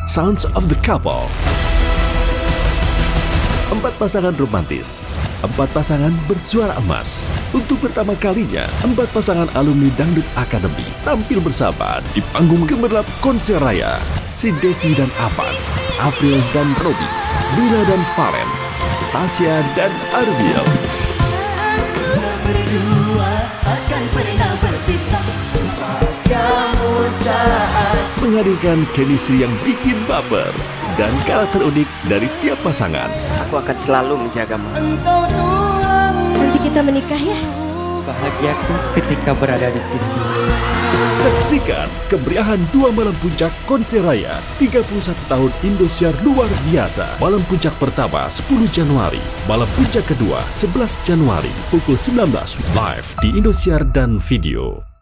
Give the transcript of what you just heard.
Sounds of the Couple. 4 pasangan romantis, 4 pasangan bersuara emas. Untuk pertama kalinya, 4 pasangan alumni Dangdut Academy tampil bersama di panggung gemerlap konser raya. Si Devi dan Avan, April dan Robi, Lila dan Valen, Tasya dan Arbil. Menghadirkan chemistry yang bikin baper dan karakter unik dari tiap pasangan. Aku akan selalu menjagamu. Nanti kita menikah ya. Bahagiaku ketika berada di sisimu. Saksikan kemeriahan 2 malam puncak konser raya 31 tahun Indosiar luar biasa. Malam puncak pertama 10 Januari, malam puncak kedua 11 Januari pukul 19 live di Indosiar dan Video.